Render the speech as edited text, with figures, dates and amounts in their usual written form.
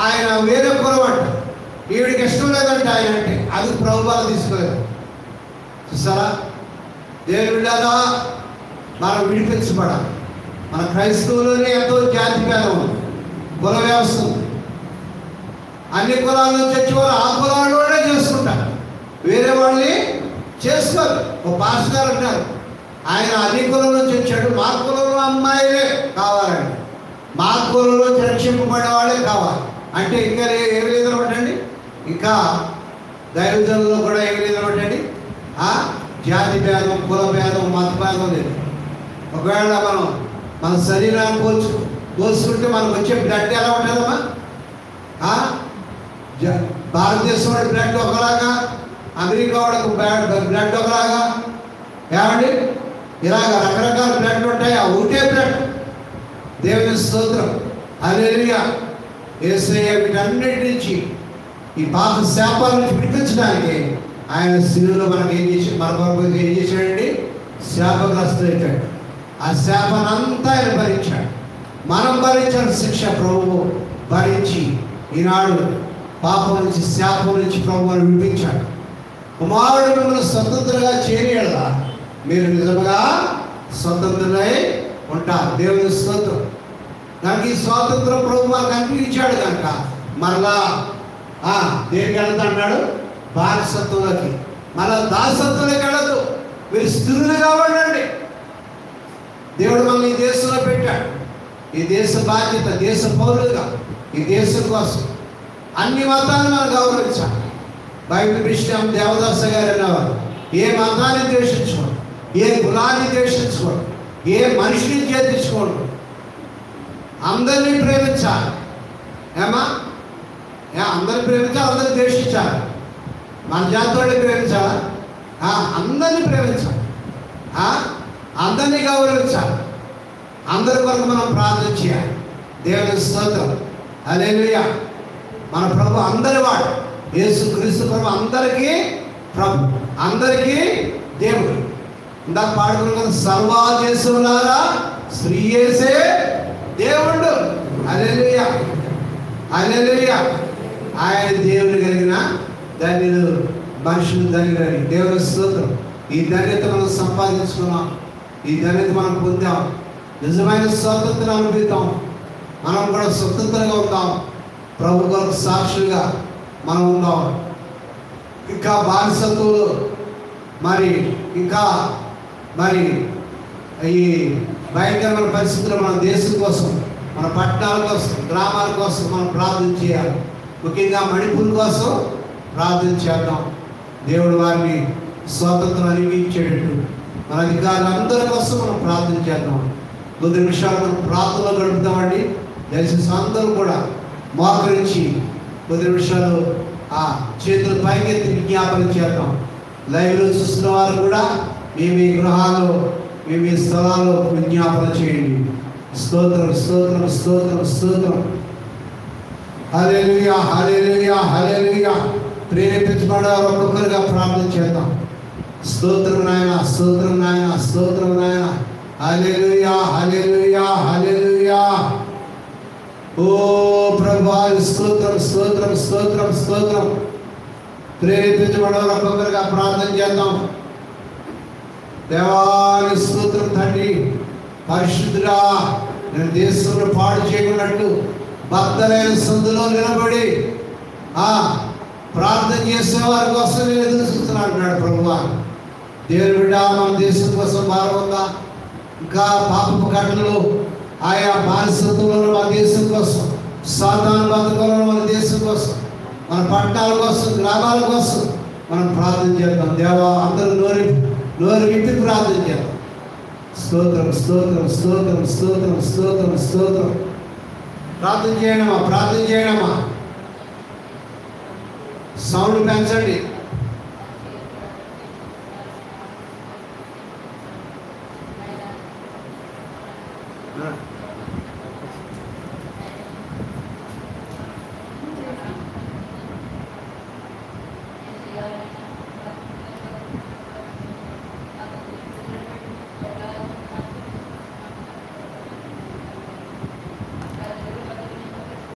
ఆయన వేరే కులం అంట, ఈవిడికి ఇష్టం లేదంటే ఆయన అంటే, అది ప్రభువాలు తీసుకోలేదు. చూసారా, దేవుని బిడ్డలారా, మనం విడిపించబడాలి. మన క్రైస్తవులోనే ఎంతో జాతి భేదం ఉంది, కుల వ్యవస్థ ఉంది. అన్ని కులాల నుంచి వచ్చేవారు ఆ కులాలలోనే చేసుకుంటారు, వేరే వాళ్ళని చేసుకోరు. ఒక పాస్టర్ గారు అంటారు, ఆయన అన్ని కులం నుంచి వచ్చాడు, మా కులంలో అమ్మాయిలే కావాలండి, మా కులంలో రక్షింపబడే వాళ్ళే కావాలి అంటే ఇంకా ఏమి లేదనమాటండి. ఇంకా దైవజనుల్లో కూడా ఏమి లేదనమాటండి. జాతి భేదం, కుల భేదం, మత భేదం లేదు. ఒకవేళ మన శరీరాన్ని పోల్చుకుంటే మనకు వచ్చే బ్లడ్ ఎలా ఉంటుందమ్మా? భారతదేశం వాడి బ్లడ్ ఒకలాగా, అమెరికా వాడికి బ్లడ్ ఒకలాగా, ఏమండి ఇలాగ రకరకాల బ్లడ్లు ఉంటాయి. ఆ ఒకటే బ్లడ్. దేవుని స్తోత్రం, హల్లెలూయా. యేసయ్య వీటన్నిటి నుంచి, ఈ పాప శాపాల నుంచి విడిపించడానికి ఆయన శిలువలో మనకి ఏం చేసి, మన కొరకు ఏం చేశాడండి? శాపగ్రస్తుడైపోయాడు. ఆ శాపానంతా ఆయన భరించాడు. మనం భరించిన శిక్ష ప్రభువు భరించి ఈనాడు పాపం నుంచి, శాపం నుంచి ప్రభువును విడిపించాడు. కుమారుడు మిమ్మల్ని స్వతంత్రంగా చేయలేదా? మీరు నిజంగా స్వతంత్రులై ఉంటారు. దేవుని స్తోత్రం. దానికి ఈ స్వాతంత్రం ప్రభు మనకు అనిపించాడు కనుక మరలా దేనికి వెళ్తా అన్నాడు? బానిసత్వంలోకి. మళ్ళా దాసత్వంలోకి వెళ్ళదు. మీరు స్థిరులుగా ఉండండి. దేవుడు మనల్ని ఈ దేశంలో పెట్టాడు. ఈ దేశ బాధ్యత, దేశ పౌరులుగా, ఈ దేశం కోసం అన్ని మతాలను మనం గౌరవించాలి. బైబిల్ విషయం దేవదాస గారు అనేవారు, ఏ మతాన్ని ద్వేషించుకోండి, ఏ కులాన్ని ద్వేషించుకోండి, ఏ మనిషిని చేర్చుకోండి, అందరినీ ప్రేమించాలి. ఏమా అందరిని ప్రేమించాలి, అందరిని ద్వేషించాలి. మన జాతి వాళ్ళని ప్రేమించాలా? అందరినీ ప్రేమించాలి, అందరినీ గౌరవించాలి, అందరి వరకు మనం ప్రార్థన చేయాలి. దేవుని స్తోత్రం, హల్లెలూయా. మన ప్రభు అందరి వాడు, యేసు క్రీస్తు ప్రభు అందరికీ ప్రభు, అందరికీ దేవుడు. ఇందాక పాడుకున్న సర్వదేశములారా శ్రీ యేసే దేవుడు. హల్లెలూయా, హల్లెలూయా. ఆయన దేవుడు కలిగిన ధన్యులు, మనుషులు ధన్యులని. దేవుని స్తోత్రం. ఈ ధన్యత మనం సంపాదించుకున్నాం, ఈ ధన్యత మనం పొందాం. నిజమైన స్వాతంత్రం అనుభవిద్దాం. మనం కూడా స్వతంత్రంగా ఉందాం. ప్రభు కొరకు సాక్షులుగా మనం ఉందాం. ఇంకా బానిసత్వంలో ఇంకా ఈ భయంకరమైన పరిస్థితుల్లో మన దేశం కోసం, మన పట్టణాల కోసం, గ్రామాల కోసం మనం ప్రార్థన చేయాలి. ముఖ్యంగా మణిపూర్ కోసం ప్రార్థన చేద్దాం. దేవుడు వారిని స్వాతంత్రం అనుభవించేటట్టు మన అధికారులందరి కోసం మనం ప్రార్థన చేద్దాం. కొద్ది నిమిషాలు మనం ప్రార్థనలో గడుపుతామండి. దయచేసి అందరూ కూడా మోకరించి కొద్ది నిమిషాలు చేతులు పైకెత్తి విజ్ఞాపన చేద్దాం. లైవ్లో చూస్తున్న వారు కూడా మీ గృహాల్లో, మీ స్థలాల్లో విజ్ఞాపన చేయండి. స్తోత్రం, స్తోత్రం, స్తోత్రం, స్తోత్రం. హల్లెలూయా, హల్లెలూయా, హల్లెలూయా. ప్రేరేపించబడారు ఒక్కొక్కరుగా ప్రార్థన చేద్దాం. స్తోత్రం నాయన, స్తోత్రం నాయన, స్తోత్రం నాయన. హల్లెలూయా, హల్లెలూయా, హల్లెలూయా. ఓ ప్రభువా, స్తోత్రం, స్తోత్రం, స్తోత్రం, స్తోత్రం. ప్రేరేపించబడారు ఒక్కొక్కరుగా ప్రార్థన చేద్దాం. దేవాని స్తోత్రం తండ్రి, పరిశుద్ధుడా, నేను దేశంలో పాడు చేయకున్నట్టు భక్తులైన సందులో నిలబడి ప్రార్థన చేసేవారి కోసం నేను ఎదురు చూస్తున్నాను అంటున్నాడు ప్రభువా. దేవుని బిడ్డ, మన దేశం కోసం భారం ఉందా? ఇంకా పాపపు కట్టలు, ఆయా బానిసత్వంలో మన దేశం కోసం, సాతాను బతుకులలో మన దేశం కోసం, మన పట్టణాల కోసం, గ్రామాల కోసం మనం ప్రార్థన చేద్దాం. దేవా, అందరూ నోరు విప్పి ప్రార్థన చేద్దాం. స్తోత్రం, స్తోత్రం, స్తోత్రం, స్తోత్రం, స్తోత్రం, స్తోత్రం. ప్రార్థన చేయడమా, ప్రార్థన చేయడమా. సౌండ్ పెంచండి.